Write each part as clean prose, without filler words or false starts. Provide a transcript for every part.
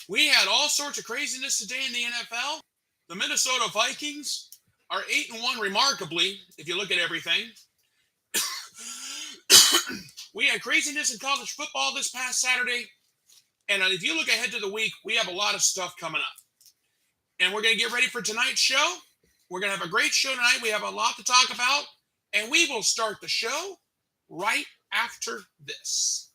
We had all sorts of craziness today in the NFL. The Minnesota Vikings are 8-1 remarkably, if you look at everything. We had craziness in college football this past Saturday. And if you look ahead to the week, we have a lot of stuff coming up. And we're going to get ready for tonight's show. We're going to have a great show tonight. We have a lot to talk about. And we will start the show right after this.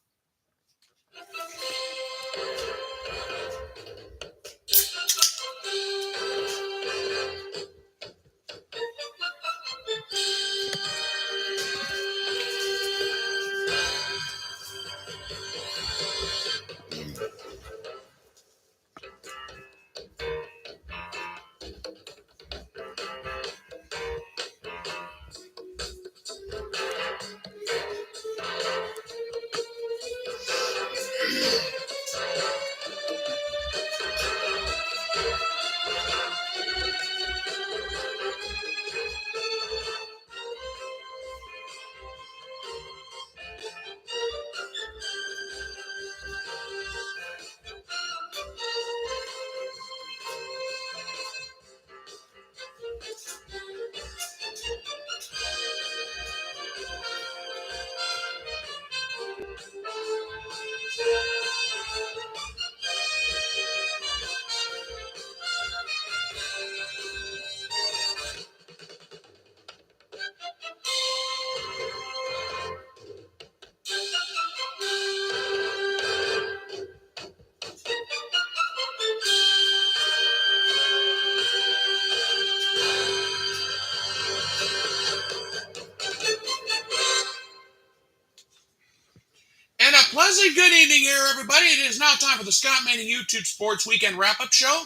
And a pleasant good evening here, everybody. It is now time for the Scott Manning YouTube Sports Weekend Wrap-Up Show,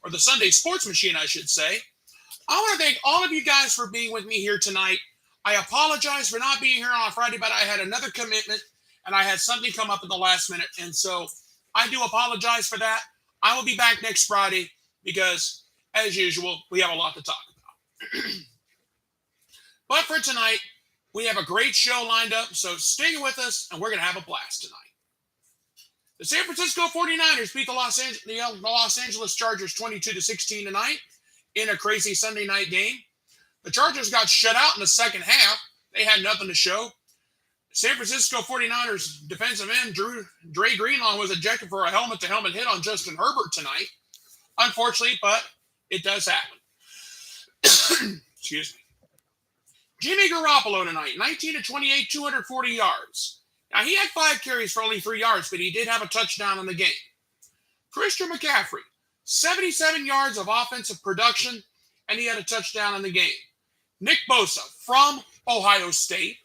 or the Sunday Sports Machine, I should say. I want to thank all of you guys for being with me here tonight. I apologize for not being here on Friday, but I had another commitment, and I had something come up at the last minute, and so I do apologize for that. I will be back next Friday because, as usual, we have a lot to talk about. But for tonight, we have a great show lined up, so stay with us, and we're going to have a blast tonight. The San Francisco 49ers beat the Los Angeles Chargers 22-16 tonight in a crazy Sunday night game. The Chargers got shut out in the second half. They had nothing to show. San Francisco 49ers defensive end Dre Greenlaw was ejected for a helmet-to-helmet hit on Justin Herbert tonight. Unfortunately, but it does happen. Excuse me. Jimmy Garoppolo tonight, 19-28, 240 yards. Now, he had 5 carries for only 3 yards, but he did have a touchdown in the game. Christian McCaffrey, 77 yards of offensive production, and he had a touchdown in the game. Nick Bosa from Ohio State,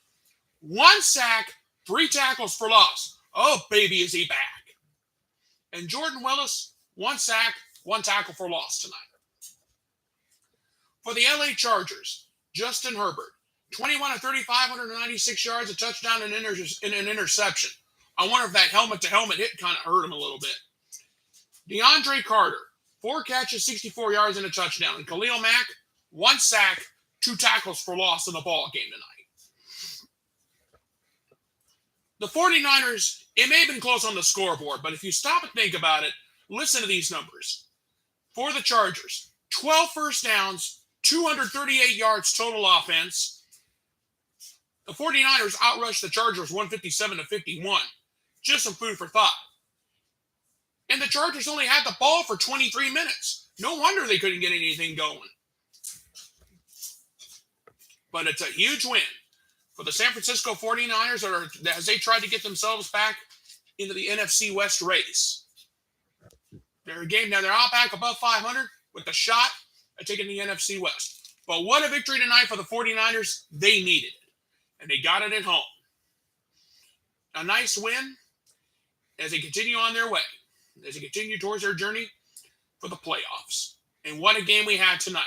1 sack, 3 tackles for loss. Oh, baby, is he back. And Jordan Willis, 1 sack, 1 tackle for loss tonight. For the LA Chargers, Justin Herbert, 21-35, 196 yards, a touchdown, and an interception. I wonder if that helmet-to-helmet hit kind of hurt him a little bit. DeAndre Carter, 4 catches, 64 yards, and a touchdown. And Khalil Mack, 1 sack, 2 tackles for loss in the ball game tonight. The 49ers, it may have been close on the scoreboard, but if you stop and think about it, listen to these numbers. For the Chargers, 12 first downs, 238 yards total offense. The 49ers outrushed the Chargers 157-51. Just some food for thought. And the Chargers only had the ball for 23 minutes. No wonder they couldn't get anything going. But it's a huge win for the San Francisco 49ers as they tried to get themselves back into the NFC West race. They're out back above 500 with a shot at taking the NFC West. But what a victory tonight for the 49ers. They needed it. And they got it at home. A nice win as they continue on their way, as they continue towards their journey for the playoffs. And what a game we had tonight.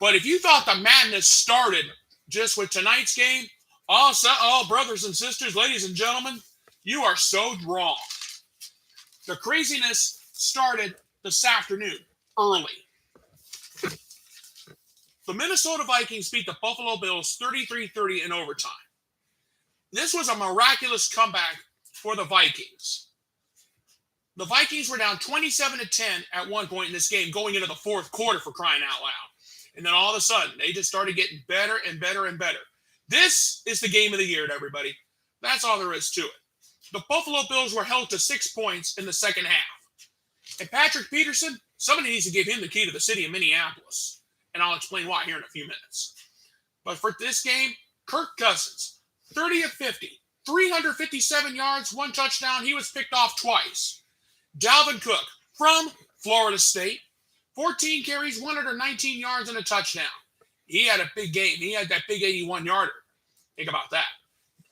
But if you thought the madness started just with tonight's game, all brothers and sisters, ladies and gentlemen, you are so wrong. The craziness started this afternoon, early. The Minnesota Vikings beat the Buffalo Bills 33-30 in overtime. This was a miraculous comeback for the Vikings. The Vikings were down 27-10 at one point in this game, going into the fourth quarter, for crying out loud. And then all of a sudden, they just started getting better and better and better. This is the game of the year, everybody. That's all there is to it. The Buffalo Bills were held to 6 points in the second half. And Patrick Peterson, somebody needs to give him the key to the city of Minneapolis. And I'll explain why here in a few minutes. But for this game, Kirk Cousins, 30 of 50, 357 yards, 1 touchdown. He was picked off twice. Dalvin Cook from Florida State, 14 carries, 119 yards, and a touchdown. He had a big game. He had that big 81-yarder. Think about that.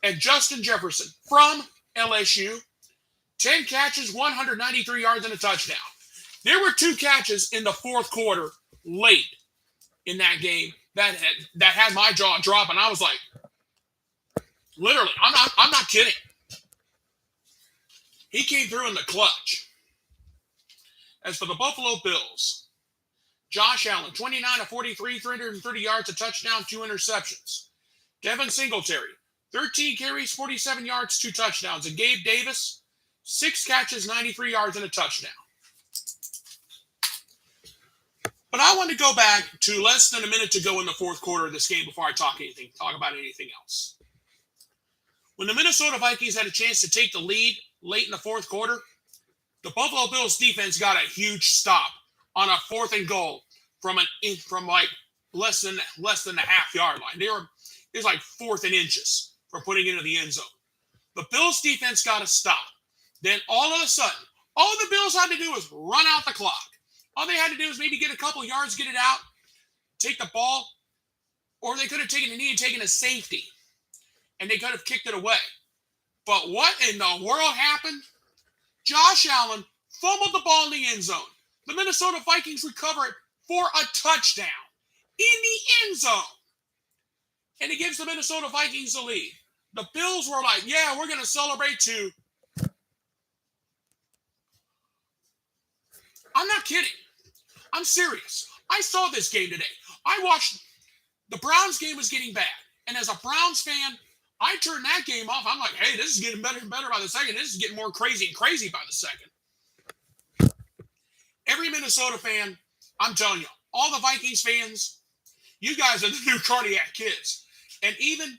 And Justin Jefferson from LSU, 10 catches, 193 yards, and a touchdown. There were 2 catches in the fourth quarter late in that game that had my jaw dropping. I was like, literally, I'm not kidding. He came through in the clutch. As for the Buffalo Bills, Josh Allen, 29 of 43, 330 yards, a touchdown, 2 interceptions. Devin Singletary, 13 carries, 47 yards, 2 touchdowns. And Gabe Davis, 6 catches, 93 yards, and a touchdown. But I want to go back to less than a minute to go in the fourth quarter of this game before I talk about anything else. When the Minnesota Vikings had a chance to take the lead late in the fourth quarter, the Buffalo Bills defense got a huge stop on a 4th and goal from like less than the half-yard line. It was like 4th and inches from putting it into the end zone. The Bills defense got a stop. Then all of a sudden, all the Bills had to do was run out the clock. All they had to do was maybe get a couple yards, get it out, take the ball, or they could have taken a knee and taken a safety, and they could have kicked it away. But what in the world happened? Josh Allen fumbled the ball in the end zone. The Minnesota Vikings recover it for a touchdown in the end zone. And it gives the Minnesota Vikings the lead. The Bills were like, yeah, we're going to celebrate too. I'm not kidding. I'm serious. I saw this game today. I watched the Browns game was getting bad. And as a Browns fan, I turned that game off. I'm like, hey, this is getting better and better by the second. This is getting more crazy and crazy by the second. Every Minnesota fan, I'm telling you, all the Vikings fans, you guys are the new cardiac kids. And even,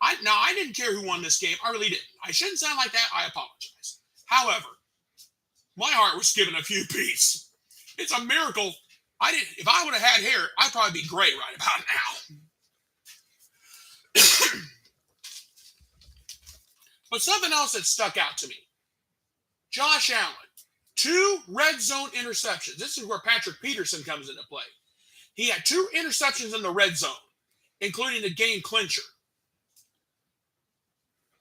I didn't care who won this game. I really didn't. I shouldn't sound like that. I apologize. However, my heart was skipping a few beats. It's a miracle. If I would have had hair, I'd probably be gray right about now. But something else that stuck out to me. Josh Allen, 2 red zone interceptions. This is where Patrick Peterson comes into play. He had 2 interceptions in the red zone, including the game clincher.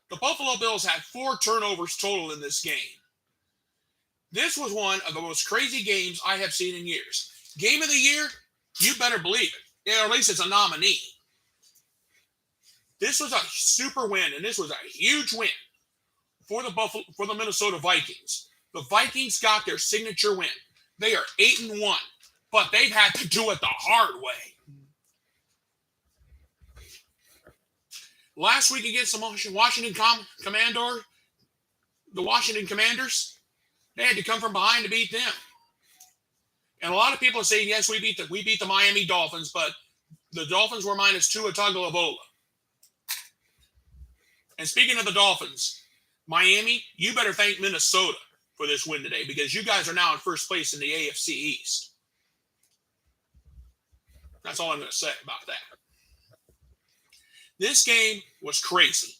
The Buffalo Bills had 4 turnovers total in this game. This was one of the most crazy games I have seen in years. Game of the year, you better believe it. Or at least it's a nominee. This was a super win, and this was a huge win for the Minnesota Vikings. The Vikings got their signature win. They are 8-1, but they've had to do it the hard way. Last week against the Washington Commanders, they had to come from behind to beat them. And a lot of people are saying, yes, we beat the Miami Dolphins, but the Dolphins were minus Tua Tagovailoa. And speaking of the Dolphins, Miami, you better thank Minnesota for this win today because you guys are now in first place in the AFC East. That's all I'm going to say about that. This game was crazy.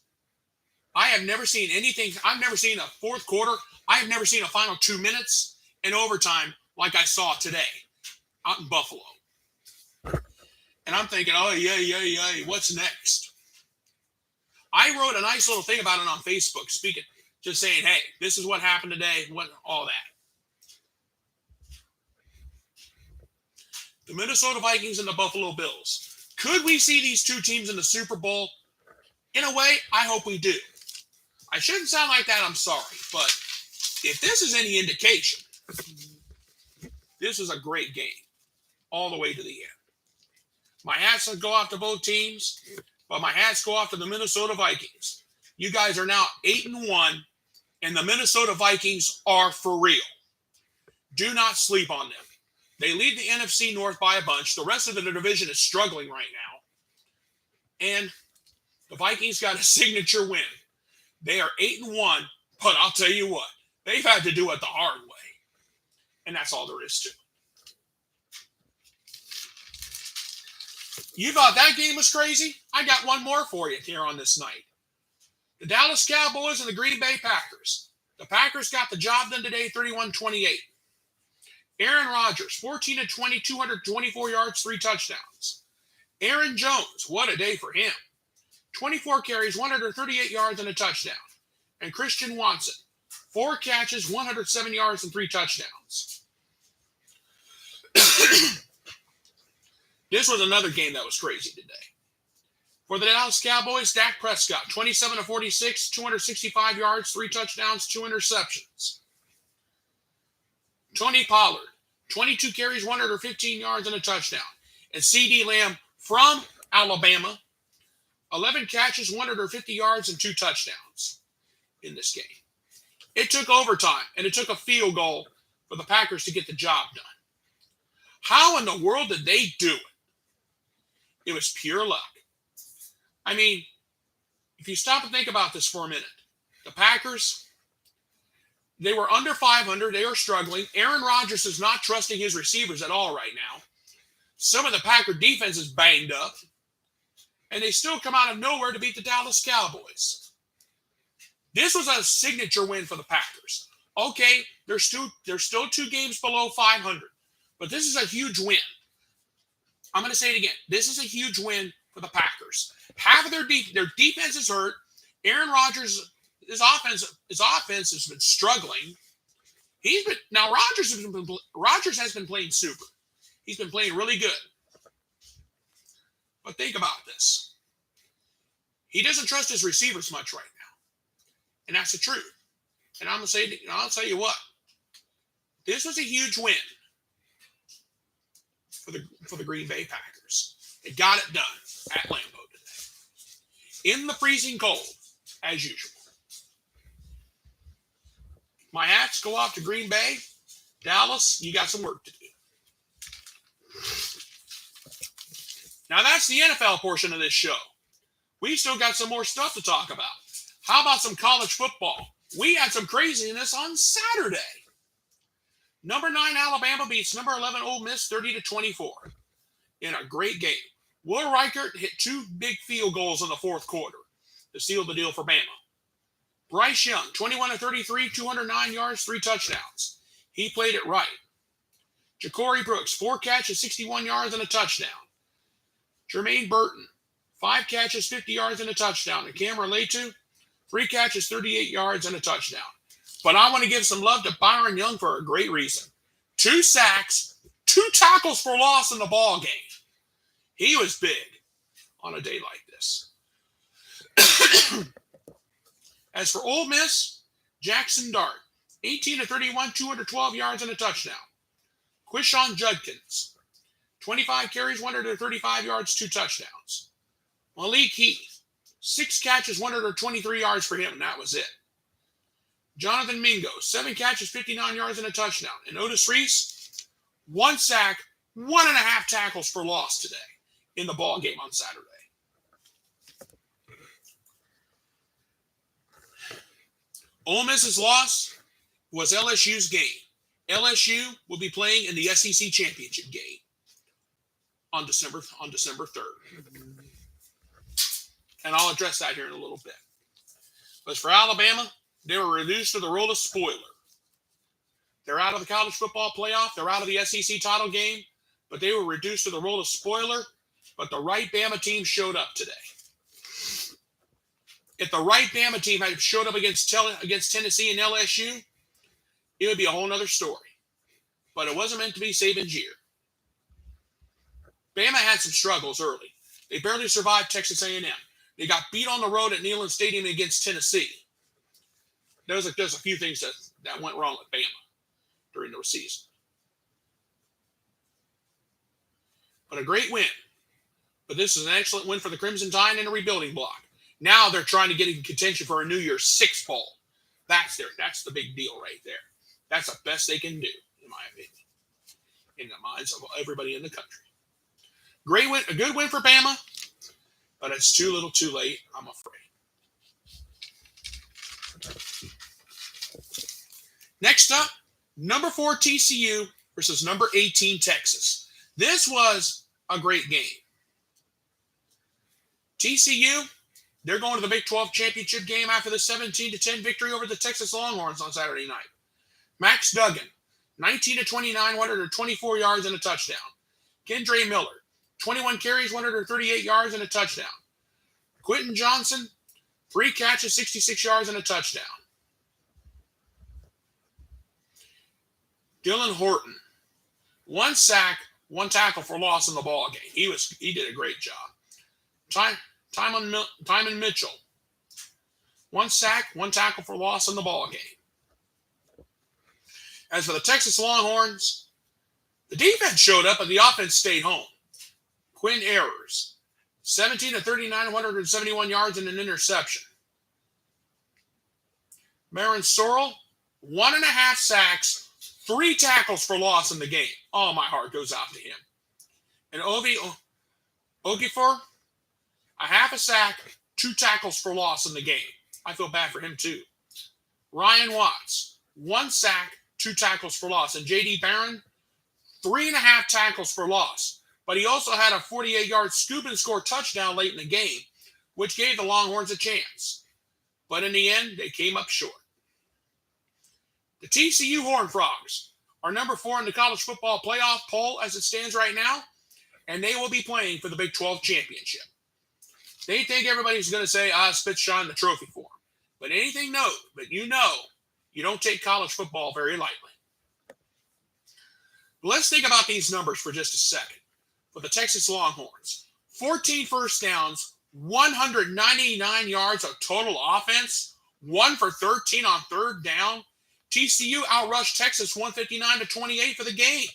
I have never seen anything. I've never seen a fourth quarter. I have never seen a final 2 minutes in overtime like I saw today out in Buffalo. And I'm thinking, oh, yeah, what's next? I wrote a nice little thing about it on Facebook, just saying, hey, this is what happened today, all that. The Minnesota Vikings and the Buffalo Bills. Could we see these 2 teams in the Super Bowl? In a way, I hope we do. I shouldn't sound like that, I'm sorry, but if this is any indication, this was a great game all the way to the end. My hats go off to both teams, but my hats go off to the Minnesota Vikings. You guys are now 8-1, And the Minnesota Vikings are for real. Do not sleep on them. They lead the NFC North by a bunch. The rest of the division is struggling right now. And the Vikings got a signature win. They are 8-1, but I'll tell you what, they've had to do it the hard way. And that's all there is to it. You thought that game was crazy? I got one more for you here on this night. The Dallas Cowboys and the Green Bay Packers. The Packers got the job done today, 31-28. Aaron Rodgers, 14-20, 224 yards, 3 touchdowns. Aaron Jones, what a day for him. 24 carries, 138 yards, and a touchdown. And Christian Watson, 4 catches, 107 yards, and 3 touchdowns. This was another game that was crazy today. For the Dallas Cowboys, Dak Prescott, 27-46, 265 yards, 3 touchdowns, 2 interceptions. Tony Pollard, 22 carries, 115 yards, and a touchdown. And CeeDee Lamb from Alabama, 11 catches, 150 yards, and 2 touchdowns in this game. It took overtime, and it took a field goal for the Packers to get the job done. How in the world did they do it? It was pure luck. I mean, if you stop and think about this for a minute, the Packers, they were under 500. They are struggling. Aaron Rodgers is not trusting his receivers at all right now. Some of the Packer defense is banged up. And they still come out of nowhere to beat the Dallas Cowboys. This was a signature win for the Packers. Okay, they're still 2 games below 500. But this is a huge win. I'm going to say it again. This is a huge win for the Packers. Half of their defense is hurt. Aaron Rodgers, his offense has been struggling. Rodgers has been playing super. He's been playing really good. But think about this. He doesn't trust his receivers much right now. And that's the truth. And I'll tell you what. This was a huge win for the Green Bay Packers. They got it done at Lambeau today. In the freezing cold, as usual. My hats go off to Green Bay. Dallas, you got some work to do. Now that's the NFL portion of this show. We still got some more stuff to talk about. How about some college football? We had some craziness on Saturday. Number 9 Alabama beats number 11 Ole Miss 30-24 in a great game. Will Reichert hit 2 big field goals in the fourth quarter to seal the deal for Bama. Bryce Young, 21-33, 209 yards, 3 touchdowns. He played it right. Ja'Cory Brooks, 4 catches, 61 yards, and a touchdown. Jermaine Burton, 5 catches, 50 yards, and a touchdown. And Cameron Letu, 3 catches, 38 yards, and a touchdown. But I want to give some love to Byron Young for a great reason. 2 sacks, 2 tackles for loss in the ball game. He was big on a day like this. As for Ole Miss, Jackson Dart, 18-31, 212 yards, and a touchdown. Quishon Judkins, 25 carries, 135 yards, 2 touchdowns. Malik Heath, 6 catches, 123 yards for him, and that was it. Jonathan Mingo, 7 catches, 59 yards, and a touchdown. And Otis Reese, 1 sack, 1.5 tackles for loss today in the ball game on Saturday. Ole Miss's loss was LSU's game. LSU will be playing in the SEC championship game on December 3rd. And I'll address that here in a little bit. But for Alabama, they were reduced to the role of spoiler. They're out of the college football playoff. They're out of the SEC title game. But they were reduced to the role of spoiler. But the right Bama team showed up today. If the right Bama team had showed up against Tennessee and LSU, it would be a whole other story. But it wasn't meant to be Saban's year. Bama had some struggles early. They barely survived Texas A&M. They got beat on the road at Neyland Stadium against Tennessee. There's a few things that went wrong with Bama during the season. But a great win. But this is an excellent win for the Crimson Tide and a rebuilding block. Now they're trying to get in contention for a New Year's 6 poll. That's the big deal right there. That's the best they can do, in my opinion, in the minds of everybody in the country. Great win, a good win for Bama, but it's too little too late, I'm afraid. Next up, number 4 TCU versus number 18 Texas. This was a great game. TCU, they're going to the Big 12 championship game after the 17-10 victory over the Texas Longhorns on Saturday night. Max Duggan, 19 to 29, 124 yards and a touchdown. Kendre Miller, 21 carries, 138 yards and a touchdown. Quentin Johnson, 3 catches, 66 yards and a touchdown. Dylan Horton, 1 sack, 1 tackle for loss in the ball game. He did a great job. Timon Mitchell, 1 sack, 1 tackle for loss in the ball game. As for the Texas Longhorns, the defense showed up and the offense stayed home. Quinn Ewers, 17 to 39, 171 yards and an interception. Marin Sorrell, 1.5 sacks, 3 tackles for loss in the game. Oh, my heart goes out to him. And Ovi Ogifor, 1/2 sack, 2 tackles for loss in the game. I feel bad for him too. Ryan Watts, 1 sack, 2 tackles for loss. And J.D. Barron, 3.5 tackles for loss. But he also had a 48-yard scoop and score touchdown late in the game, which gave the Longhorns a chance. But in the end, they came up short. The TCU Horned Frogs are number 4 in the college football playoff poll as it stands right now, and they will be playing for the Big 12 championship. They think everybody's going to say, spit shine the trophy for them. But you don't take college football very lightly. But let's think about these numbers for just a second. For the Texas Longhorns, 14 first downs, 199 yards of total offense, 1 for 13 on 3rd down. TCU outrushed Texas 159 to 28 for the game.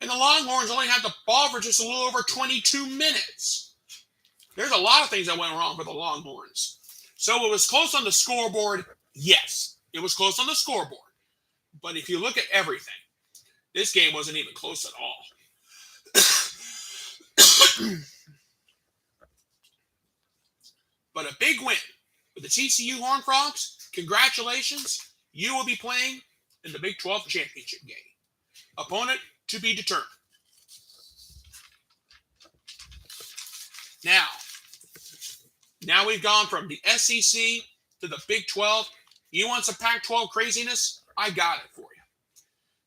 And the Longhorns only had the ball for just a little over 22 minutes. There's a lot of things that went wrong for the Longhorns. So it was close on the scoreboard. Yes, it was close on the scoreboard. But if you look at everything, this game wasn't even close at all. But a big win for the TCU Horned Frogs. Congratulations. You will be playing in the Big 12 championship game. Opponent to be determined. Now we've gone from the SEC to the Big 12. You want some Pac-12 craziness? I got it for you.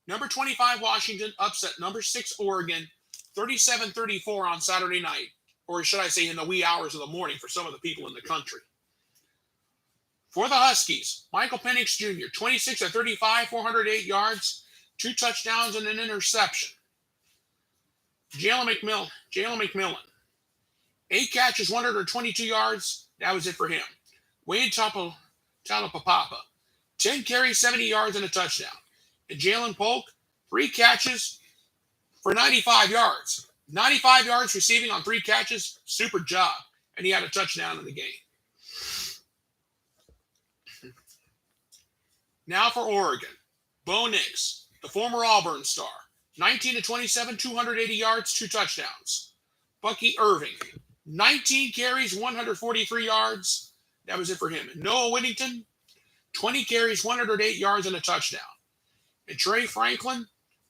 Number 25 Washington upset number 6 Oregon 37-34 on Saturday night, or should I say in the wee hours of the morning for some of the people in the country. For the Huskies, Michael Penix Jr., 26 of 35, 408 yards, 2 touchdowns and an interception. Jalen McMillan, 8 catches, 122 yards. That was it for him. Wayne Talapapapa, 10 carries, 70 yards and a touchdown. And Jalen Polk, 3 catches for 95 yards. 95 yards receiving on 3 catches. Super job. And he had a touchdown in the game. Now for Oregon. Bo Nix, the former Auburn star. 19 to 27, 280 yards, 2 touchdowns. Bucky Irving, 19 carries, 143 yards. That was it for him. And Noah Whittington, 20 carries, 108 yards, and a touchdown. And Trey Franklin,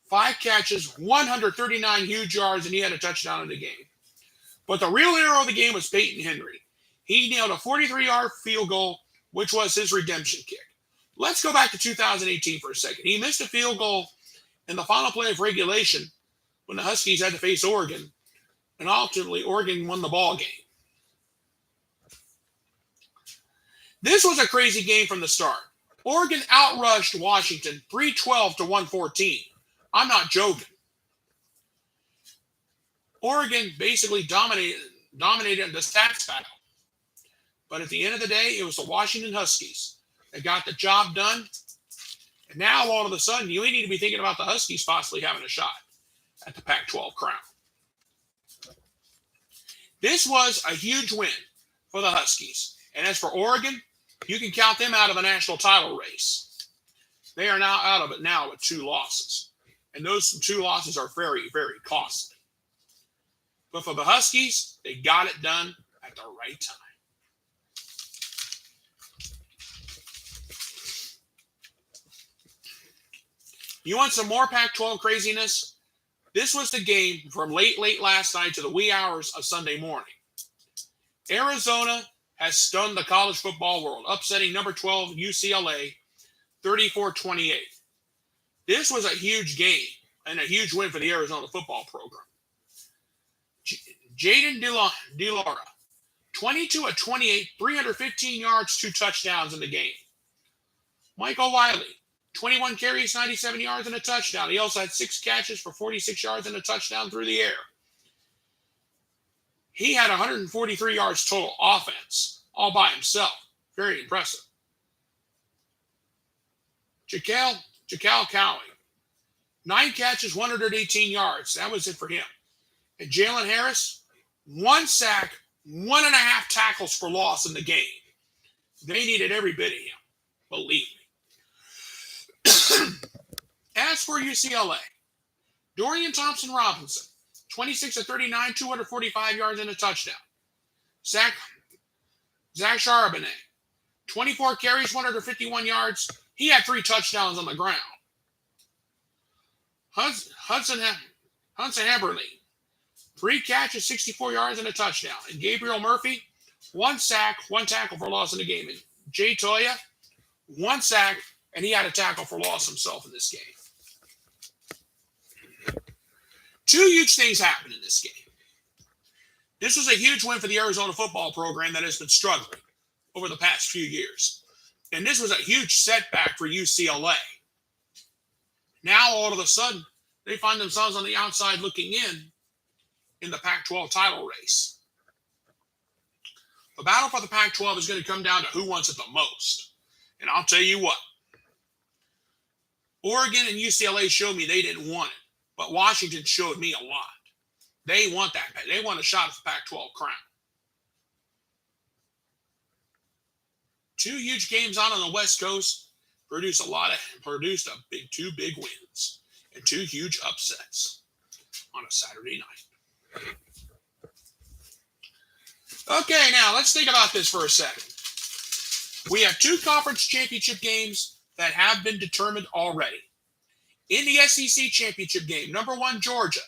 5 catches, 139 huge yards, and he had a touchdown in the game. But the real hero of the game was Peyton Henry. He nailed a 43-yard field goal, which was his redemption kick. Let's go back to 2018 for a second. He missed a field goal in the final play of regulation when the Huskies had to face Oregon, and ultimately Oregon won the ball game. This was a crazy game from the start. Oregon outrushed Washington 312 to 114. I'm not joking. Oregon basically dominated the stats battle. But at the end of the day, it was the Washington Huskies that got the job done. And now all of a sudden, you need to be thinking about the Huskies possibly having a shot at the Pac-12 crown. This was a huge win for the Huskies. And as for Oregon, you can count them out of a national title race. They are now out of it now with 2 losses. And those 2 losses are very, very costly. But for the Huskies, they got it done at the right time. You want some more Pac-12 craziness? This was the game from late last night to the wee hours of Sunday morning. Arizona has stunned the college football world, upsetting number 12 UCLA 34-28. This was a huge game and a huge win for the Arizona football program. Jaden DeLaura, 22 of 28, 315 yards, 2 touchdowns in the game. Michael Wiley, 21 carries, 97 yards, and a touchdown. He also had 6 catches for 46 yards and a touchdown through the air. He had 143 yards total offense, all by himself. Very impressive. Jakale Cowley, 9 catches, 118 yards. That was it for him. And Jalen Harris, 1 sack, 1.5 tackles for loss in the game. They needed every bit of him, believe me. As for UCLA, Dorian Thompson-Robinson, 26 of 39, 245 yards and a touchdown. Zach Charbonnet, 24 carries, 151 yards. He had 3 touchdowns on the ground. Hudson Heberly, 3 catches, 64 yards and a touchdown. And Gabriel Murphy, 1 sack, 1 tackle for loss in the game. And Jay Toya, 1 sack, and he had a tackle for loss himself in this game. 2 huge things happened in this game. This was a huge win for the Arizona football program that has been struggling over the past few years. And this was a huge setback for UCLA. Now, all of a sudden, they find themselves on the outside looking in the Pac-12 title race. The battle for the Pac-12 is going to come down to who wants it the most. And I'll tell you what. Oregon and UCLA showed me they didn't want it. But Washington showed me a lot. They want that. They want a shot at the Pac-12 crown. 2 huge games on the West Coast produced 2 big wins and 2 huge upsets on a Saturday night. Okay, now let's think about this for a second. We have 2 conference championship games that have been determined already. In the SEC championship game, number 1 Georgia,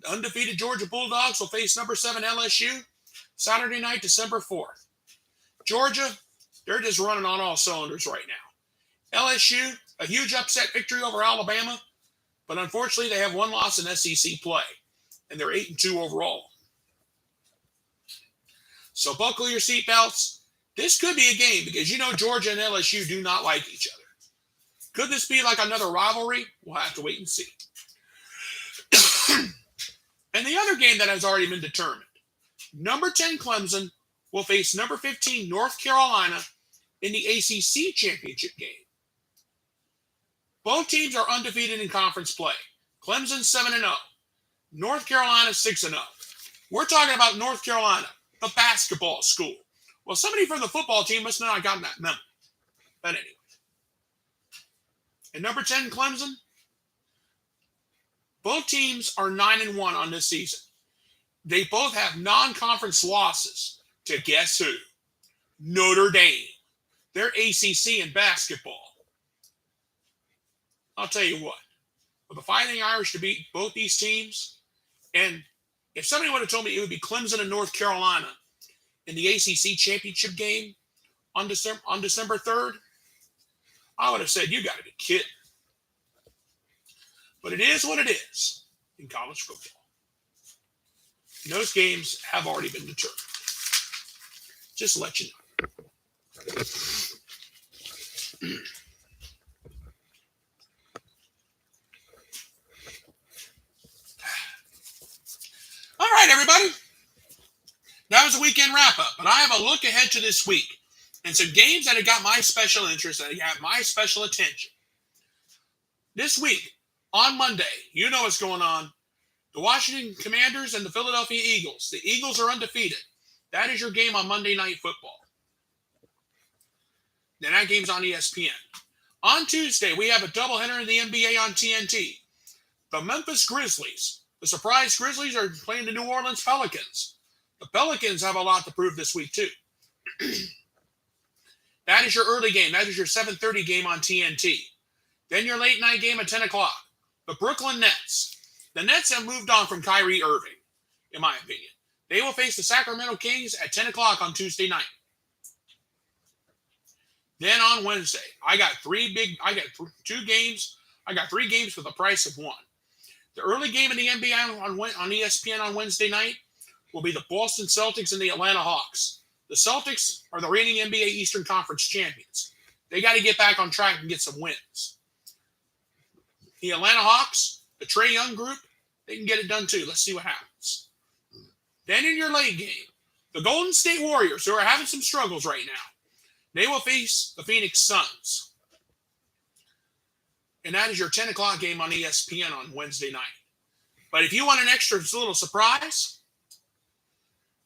the undefeated Georgia Bulldogs will face number 7 LSU Saturday night, December 4th. Georgia, they're just running on all cylinders right now. LSU, a huge upset victory over Alabama, but unfortunately they have 1 loss in SEC play, and they're 8-2 overall. So buckle your seatbelts. This could be a game because you know Georgia and LSU do not like each other. Could this be like another rivalry? We'll have to wait and see. And the other game that has already been determined, number 10 Clemson will face number 15 North Carolina in the ACC championship game. Both teams are undefeated in conference play. Clemson 7-0. North Carolina 6-0. We're talking about North Carolina, the basketball school. Well, somebody from the football team must not have gotten that memo. But anyway. And number 10 Clemson, both teams are 9-1 on this season. They both have non-conference losses to guess who? Notre Dame. They're ACC in basketball. I'll tell you what. With the Fighting Irish to beat both these teams, and if somebody would have told me it would be Clemson and North Carolina in the ACC championship game on December 3rd, I would have said, you got to be kidding. But it is what it is in college football. And those games have already been determined. Just to let you know. All right, everybody. That was a weekend wrap-up, but I have a look ahead to this week and some games that have got my special interest, that have my special attention. This week, on Monday, you know what's going on. The Washington Commanders and the Philadelphia Eagles. The Eagles are undefeated. That is your game on Monday Night Football. Then that game's on ESPN. On Tuesday, we have a doubleheader in the NBA on TNT. The Memphis Grizzlies, the surprise Grizzlies, are playing the New Orleans Pelicans. The Pelicans have a lot to prove this week, too. That is your early game. That is your 7:30 game on TNT. Then your late night game at 10 o'clock. The Brooklyn Nets. The Nets have moved on from Kyrie Irving, in my opinion. They will face the Sacramento Kings at 10 o'clock on Tuesday night. Then on Wednesday, I got two games. I got 3 games for the price of 1. The early game in the NBA on ESPN on Wednesday night will be the Boston Celtics and the Atlanta Hawks. The Celtics are the reigning NBA Eastern Conference champions. They got to get back on track and get some wins. The Atlanta Hawks, the Trae Young group, they can get it done too. Let's see what happens. Then in your late game, the Golden State Warriors, who are having some struggles right now, they will face the Phoenix Suns. And that is your 10 o'clock game on ESPN on Wednesday night. But if you want an extra little surprise,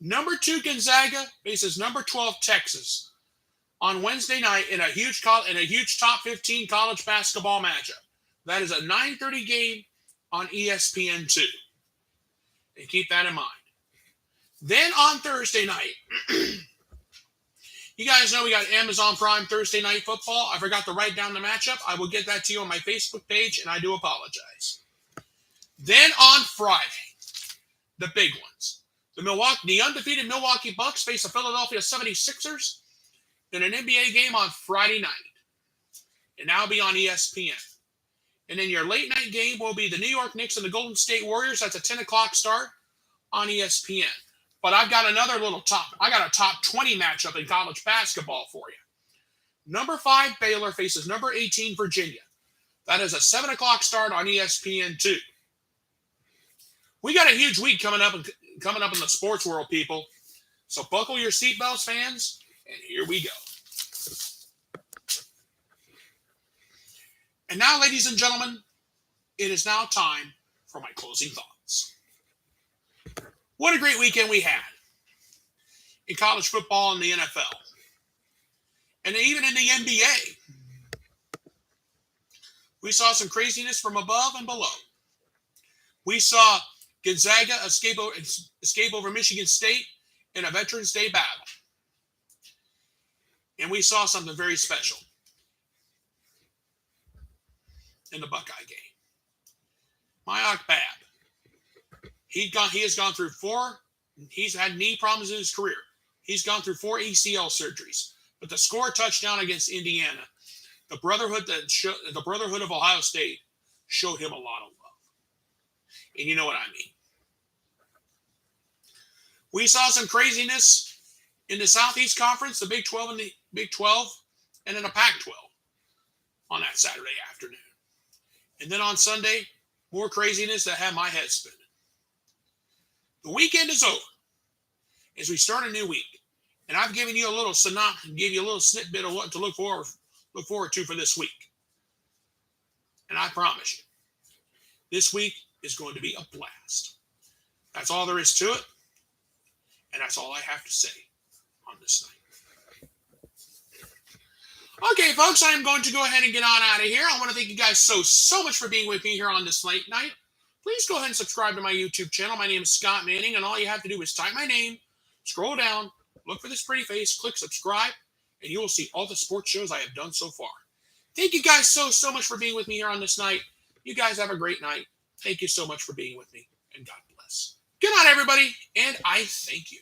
number 2 Gonzaga faces number 12 Texas on Wednesday night in a huge top 15 college basketball matchup. That is a 9:30 game on ESPN2. And keep that in mind. Then on Thursday night, you guys know we got Amazon Prime Thursday Night Football. I forgot to write down the matchup. I will get that to you on my Facebook page, and I do apologize. Then on Friday, the big ones. The undefeated Milwaukee Bucks face the Philadelphia 76ers in an NBA game on Friday night. And that'll be on ESPN. And then your late night game will be the New York Knicks and the Golden State Warriors. That's a 10 o'clock start on ESPN. But I've got I got a top 20 matchup in college basketball for you. Number 5 Baylor faces number 18 Virginia. That is a 7 o'clock start on ESPN2. We got a huge week coming up in the sports world, people. So buckle your seatbelts, fans, and here we go. And now, ladies and gentlemen, it is now time for my closing thoughts. What a great weekend we had in college football and the NFL. And even in the NBA. We saw some craziness from above and below. We saw Gonzaga escape over Michigan State in a Veterans Day battle. And we saw something very special in the Buckeye game. Mayak Bab. He's had knee problems in his career. He's gone through 4 ACL surgeries. But to score a touchdown against Indiana, the Brotherhood of Ohio State showed him a lot of love. And you know what I mean. We saw some craziness in the Southeast Conference, the Big 12 and in the Pac-12 on that Saturday afternoon. And then on Sunday, more craziness that had my head spinning. The weekend is over as we start a new week. And I've given you a little snippet of what to look forward to for this week. And I promise you, this week is going to be a blast. That's all there is to it. And that's all I have to say on this night. Okay, folks, I'm going to go ahead and get on out of here. I want to thank you guys so much for being with me here on this late night. Please go ahead and subscribe to my YouTube channel. My name is Scott Manning, and all you have to do is type my name, scroll down, look for this pretty face, click subscribe, and you will see all the sports shows I have done so far. Thank you guys so much for being with me here on this night. You guys have a great night. Thank you so much for being with me, and God bless. Good night, everybody, and I thank you.